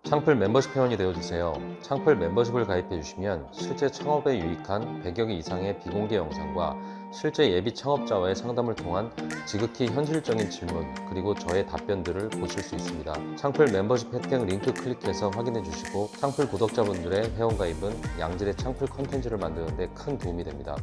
창풀 멤버십 회원이 되어주세요. 창풀 멤버십을 가입해주시면 실제 창업에 유익한 100여 개 이상의 비공개 영상과 실제 예비 창업자와의 상담을 통한 지극히 현실적인 질문 그리고 저의 답변들을 보실 수 있습니다. 창풀 멤버십 혜택 링크 클릭해서 확인해 주시고 창풀 구독자분들의 회원가입은 양질의 창풀 컨텐츠를 만드는 데 큰 도움이 됩니다.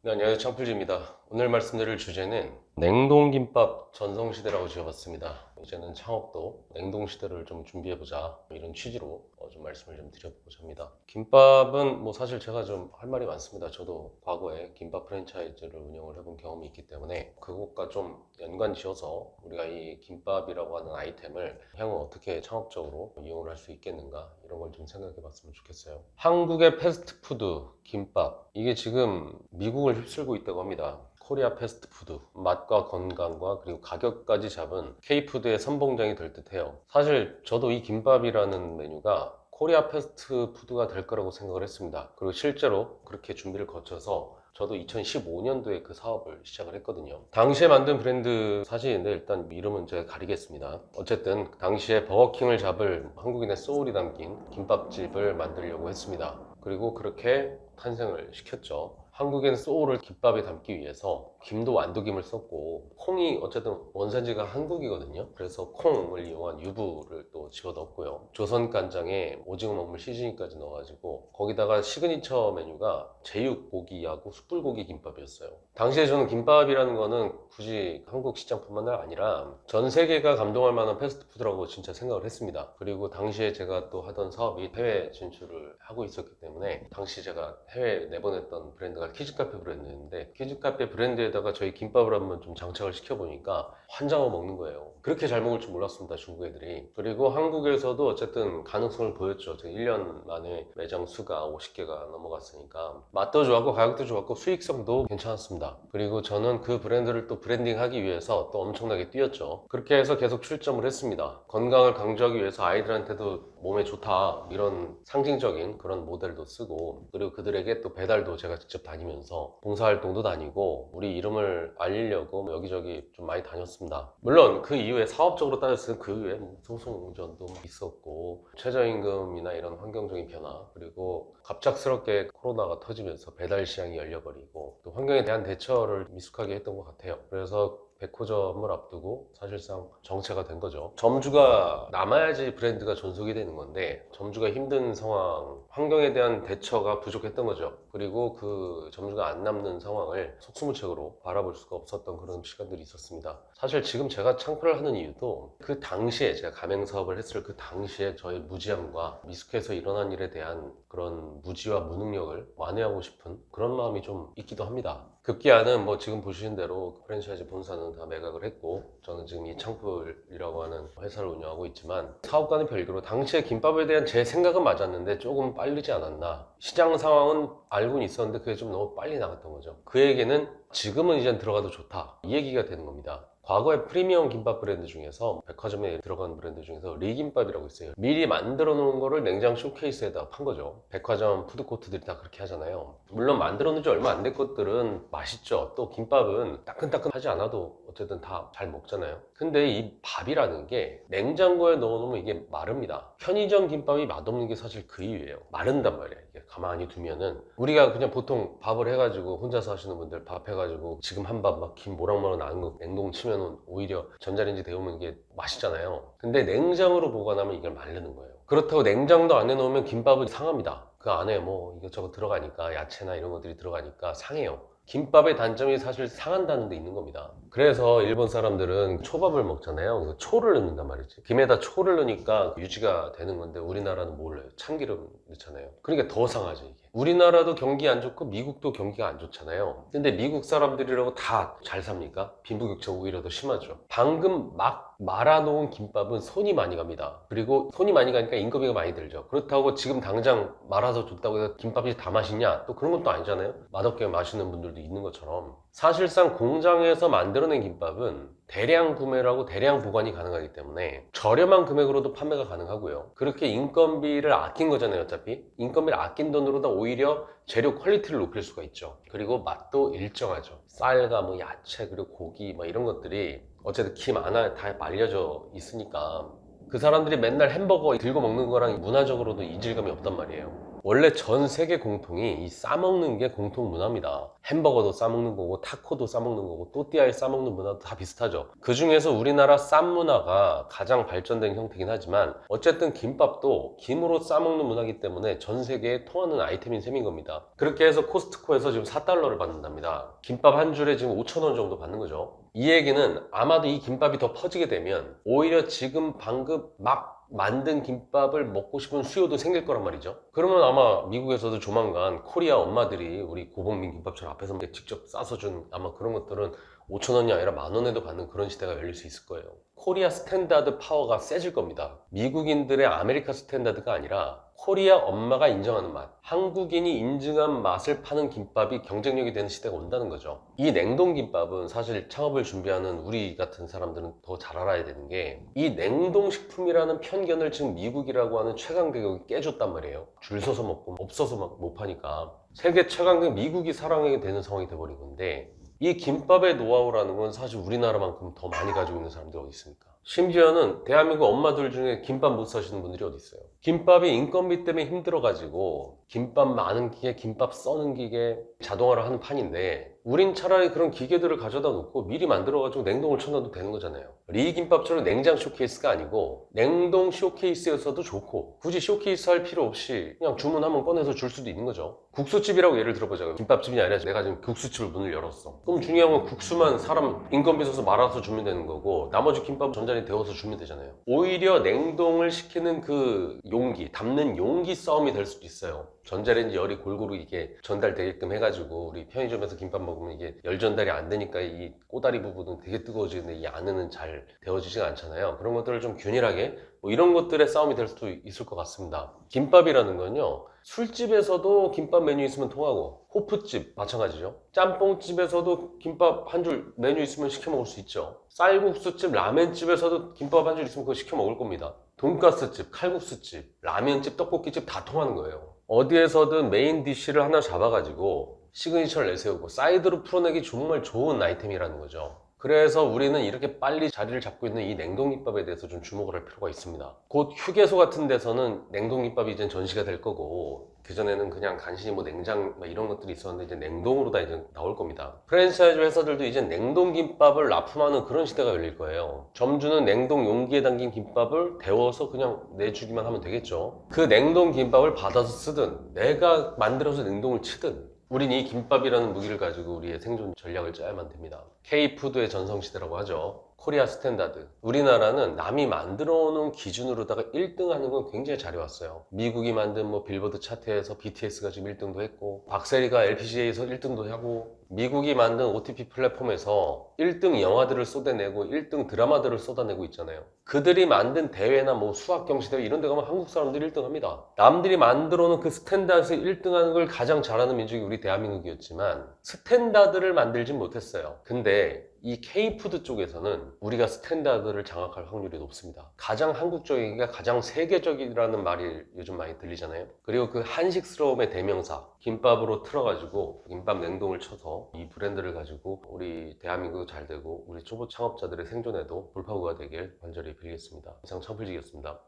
네, 안녕하세요. 창풀지입니다. 오늘 말씀드릴 주제는 냉동김밥 전성시대라고 지어봤습니다. 이제는 창업도 냉동시대를 좀 준비해보자 이런 취지로 좀 말씀을 좀 드려보고자 합니다. 김밥은 뭐 사실 제가 좀 할 말이 많습니다. 저도 과거에 김밥 프랜차이즈를 운영을 해본 경험이 있기 때문에 그것과 좀 연관 지어서 우리가 이 김밥이라고 하는 아이템을 향후 어떻게 창업적으로 이용을 할 수 있겠는가 이런 걸 좀 생각해 봤으면 좋겠어요. 한국의 패스트푸드 김밥, 이게 지금 미국을 휩쓸고 있다고 합니다. 코리아 패스트푸드, 맛과 건강과 그리고 가격까지 잡은 K푸드의 선봉장이 될 듯해요. 사실 저도 이 김밥이라는 메뉴가 코리아 패스트푸드가 될 거라고 생각을 했습니다. 그리고 실제로 그렇게 준비를 거쳐서 저도 2015년도에 그 사업을 시작을 했거든요. 당시에 만든 브랜드 사진인데 일단 이름은 제가 가리겠습니다. 어쨌든 당시에 버거킹을 잡을 한국인의 소울이 담긴 김밥집을 만들려고 했습니다. 그리고 그렇게 탄생을 시켰죠. 한국인 소울을 김밥에 담기 위해서 김도 완두김을 썼고, 콩이 어쨌든 원산지가 한국이거든요. 그래서 콩을 이용한 유부를 또 집어넣었고요. 조선 간장에 오징어 먹물 시즈닝까지 넣어가지고 거기다가 시그니처 메뉴가 제육고기하고 숯불고기 김밥이었어요. 당시에 저는 김밥이라는 거는 굳이 한국 시장뿐만 아니라 전 세계가 감동할 만한 패스트푸드라고 진짜 생각을 했습니다. 그리고 당시에 제가 또 하던 사업이 해외 진출을 하고 있었기 때문에 당시 제가 해외에 내보냈던 브랜드가 키즈카페 브랜드인데, 키즈카페 브랜드에다가 저희 김밥을 한번 좀 장착을 시켜보니까 환장하고 먹는 거예요. 그렇게 잘 먹을 줄 몰랐습니다, 중국 애들이. 그리고 한국에서도 어쨌든 가능성을 보였죠. 제가 1년 만에 매장 수가 50개가 넘어갔으니까 맛도 좋았고 가격도 좋았고 수익성도 괜찮았습니다. 그리고 저는 그 브랜드를 또 브랜딩하기 위해서 또 엄청나게 뛰었죠. 그렇게 해서 계속 출점을 했습니다. 건강을 강조하기 위해서 아이들한테도 몸에 좋다 이런 상징적인 그런 모델도 쓰고, 그리고 그들에게 또 배달도 제가 직접 다니면서 봉사활동도 다니고 우리 이름을 알리려고 여기저기 좀 많이 다녔습니다. 물론 그 이후에 사업적으로 따졌을 때 그 이후에 소송전도 있었고 최저임금이나 이런 환경적인 변화, 그리고 갑작스럽게 코로나가 터지면서 배달 시장이 열려버리고 또 환경에 대한 대처를 미숙하게 했던 것 같아요. 그래서 백호점을 앞두고 사실상 정체가 된 거죠. 점주가 남아야지 브랜드가 존속이 되는 건데 점주가 힘든 상황, 환경에 대한 대처가 부족했던 거죠. 그리고 그 점주가 안 남는 상황을 속수무책으로 바라볼 수가 없었던 그런 시간들이 있었습니다. 사실 지금 제가 창업을 하는 이유도 그 당시에 제가 가맹 사업을 했을 그 당시에 저의 무지함과 미숙해서 일어난 일에 대한 그런 무지와 무능력을 완화하고 싶은 그런 마음이 좀 있기도 합니다. 급기야는 뭐 지금 보시는 대로 프랜차이즈 본사는 다 매각을 했고 저는 지금 이 창풀이라고 하는 회사를 운영하고 있지만, 사업과는 별개로 당시에 김밥에 대한 제 생각은 맞았는데 조금 빠르지 않았나. 시장 상황은 알고는 있었는데 그게 좀 너무 빨리 나갔던 거죠. 그에게는 지금은 이젠 들어가도 좋다 이 얘기가 되는 겁니다. 과거에 프리미엄 김밥 브랜드 중에서 백화점에 들어간 브랜드 중에서 리김밥이라고 있어요. 미리 만들어 놓은 거를 냉장 쇼케이스에다가 판 거죠. 백화점 푸드코트들이 다 그렇게 하잖아요. 물론 만들어 놓은 지 얼마 안 된 것들은 맛있죠. 또 김밥은 따끈따끈하지 않아도 어쨌든 다 잘 먹잖아요. 근데 이 밥이라는 게 냉장고에 넣어 놓으면 이게 마릅니다. 편의점 김밥이 맛없는 게 사실 그 이유예요. 마른단 말이에요. 이게 가만히 두면은 우리가 그냥 보통 밥을 해가지고 혼자서 하시는 분들 밥 해가지고 지금 한 밥 막 김 모락모락 나는 거 냉동 치면은 오히려 전자레인지 데우면 이게 맛있잖아요. 근데 냉장으로 보관하면 이걸 마르는 거예요. 그렇다고 냉장도 안 해놓으면 김밥은 상합니다. 그 안에 뭐 이것저것 들어가니까 야채나 이런 것들이 들어가니까 상해요. 김밥의 단점이 사실 상한다는 데 있는 겁니다. 그래서 일본 사람들은 초밥을 먹잖아요. 초를 넣는단 말이지. 김에다 초를 넣으니까 유지가 되는 건데 우리나라는 몰라요. 참기름 넣잖아요. 그러니까 더 상하죠 이게. 우리나라도 경기 안 좋고 미국도 경기가 안 좋잖아요. 근데 미국 사람들이라고 다 잘 삽니까? 빈부격차 오히려 더 심하죠. 방금 막 말아놓은 김밥은 손이 많이 갑니다. 그리고 손이 많이 가니까 인건비가 많이 들죠. 그렇다고 지금 당장 말아서 줬다고 해서 김밥이 다 맛있냐? 또 그런 것도 아니잖아요. 맛없게 마시는 분들도 있는 것처럼. 사실상 공장에서 만들어낸 김밥은 대량 구매라고 대량 보관이 가능하기 때문에 저렴한 금액으로도 판매가 가능하고요. 그렇게 인건비를 아낀 거잖아요. 어차피 인건비를 아낀 돈으로도 오히려 재료 퀄리티를 높일 수가 있죠. 그리고 맛도 일정하죠. 쌀과 뭐 야채 그리고 고기 뭐 이런 것들이 어쨌든 김 안에 다 말려져 있으니까 그 사람들이 맨날 햄버거 들고 먹는 거랑 문화적으로도 이질감이 없단 말이에요. 원래 전 세계 공통이 이 싸먹는 게 공통 문화입니다. 햄버거도 싸먹는 거고 타코도 싸먹는 거고 또띠아에 싸먹는 문화도 다 비슷하죠. 그 중에서 우리나라 쌈 문화가 가장 발전된 형태긴 하지만 어쨌든 김밥도 김으로 싸먹는 문화이기 때문에 전 세계에 통하는 아이템인 셈인 겁니다. 그렇게 해서 코스트코에서 지금 4달러를 받는답니다. 김밥 한 줄에 지금 5,000원 정도 받는 거죠. 이 얘기는 아마도 이 김밥이 더 퍼지게 되면 오히려 지금 방금 막 만든 김밥을 먹고 싶은 수요도 생길 거란 말이죠. 그러면 아마 미국에서도 조만간 코리아 엄마들이 우리 고봉민 김밥처럼 앞에서 직접 싸서 준 아마 그런 것들은 5,000원이 아니라 10,000원에도 받는 그런 시대가 열릴 수 있을 거예요. 코리아 스탠다드 파워가 세질 겁니다. 미국인들의 아메리카 스탠다드가 아니라 코리아 엄마가 인정하는 맛, 한국인이 인증한 맛을 파는 김밥이 경쟁력이 되는 시대가 온다는 거죠. 이 냉동김밥은 사실 창업을 준비하는 우리 같은 사람들은 더 잘 알아야 되는 게 이 냉동식품이라는 편견을 지금 미국이라고 하는 최강대국이 깨줬단 말이에요. 줄 서서 먹고 없어서 막 못 파니까 세계 최강대국 미국이 사랑하게 되는 상황이 돼버린 건데 이 김밥의 노하우라는 건 사실 우리나라만큼 더 많이 가지고 있는 사람들이 어디 있습니까? 심지어는 대한민국 엄마들 중에 김밥 못 사시는 분들이 어디 있어요? 김밥이 인건비 때문에 힘들어가지고 김밥 많은 기계, 김밥 써는 기계 자동화를 하는 판인데 우린 차라리 그런 기계들을 가져다 놓고 미리 만들어가지고 냉동을 쳐놔도 되는 거잖아요. 리김밥처럼 냉장 쇼케이스가 아니고 냉동 쇼케이스여서도 좋고 굳이 쇼케이스 할 필요 없이 그냥 주문하면 꺼내서 줄 수도 있는 거죠. 국수집이라고 예를 들어보자고요. 김밥집이 아니라 내가 지금 국수집을 문을 열었어. 그럼 중요한 건 국수만 사람 인건비 써서 말아서 주면 되는 거고 나머지 김밥은 전자레인지 데워서 주면 되잖아요. 오히려 냉동을 시키는 그 용기, 담는 용기 싸움이 될 수도 있어요. 전자레인지 열이 골고루 이게 전달되게끔 해가지고 우리 편의점에서 김밥 먹으면 이게 열 전달이 안 되니까 이 꼬다리 부분은 되게 뜨거워지는데 이 안에는 잘 데워지지가 않잖아요. 그런 것들을 좀 균일하게 뭐 이런 것들의 싸움이 될 수도 있을 것 같습니다. 김밥이라는 건요. 술집에서도 김밥 메뉴 있으면 통하고 호프집 마찬가지죠. 짬뽕집에서도 김밥 한 줄 메뉴 있으면 시켜 먹을 수 있죠. 쌀국수집, 라멘집에서도 김밥 한 줄 있으면 그거 시켜 먹을 겁니다. 돈가스집, 칼국수집, 라면집, 떡볶이집 다 통하는 거예요. 어디에서든 메인 디쉬를 하나 잡아가지고 시그니처를 내세우고 사이드로 풀어내기 정말 좋은 아이템이라는 거죠. 그래서 우리는 이렇게 빨리 자리를 잡고 있는 이 냉동김밥에 대해서 좀 주목을 할 필요가 있습니다. 곧 휴게소 같은 데서는 냉동김밥이 이제 전시가 될 거고 그전에는 그냥 간신히 뭐 냉장 이런 것들이 있었는데 이제 냉동으로 다 이제 나올 겁니다. 프랜차이즈 회사들도 이제 냉동김밥을 납품하는 그런 시대가 열릴 거예요. 점주는 냉동 용기에 담긴 김밥을 데워서 그냥 내주기만 하면 되겠죠. 그 냉동김밥을 받아서 쓰든 내가 만들어서 냉동을 치든 우린 이 김밥이라는 무기를 가지고 우리의 생존 전략을 짜야만 됩니다. K푸드의 전성시대라고 하죠. 코리아 스탠다드. 우리나라는 남이 만들어 놓은 기준으로다가 1등 하는 건 굉장히 잘해왔어요. 미국이 만든 뭐 빌보드 차트에서 BTS가 지금 1등도 했고 박세리가 LPGA에서 1등도 하고 미국이 만든 OTT 플랫폼에서 1등 영화들을 쏟아내고 1등 드라마들을 쏟아내고 있잖아요. 그들이 만든 대회나 뭐 수학경시대회 이런 데 가면 한국 사람들이 1등 합니다. 남들이 만들어 놓은 그 스탠다드에서 1등 하는 걸 가장 잘하는 민족이 우리 대한민국이었지만 스탠다드를 만들진 못했어요. 근데 이 K푸드 쪽에서는 우리가 스탠다드를 장악할 확률이 높습니다. 가장 한국적이기가 가장 세계적이라는 말이 요즘 많이 들리잖아요. 그리고 그 한식스러움의 대명사 김밥으로 틀어가지고 김밥 냉동을 쳐서 이 브랜드를 가지고 우리 대한민국 잘 되고 우리 초보 창업자들의 생존에도 돌파구가 되길 간절히 빌겠습니다. 이상 창필직이었습니다.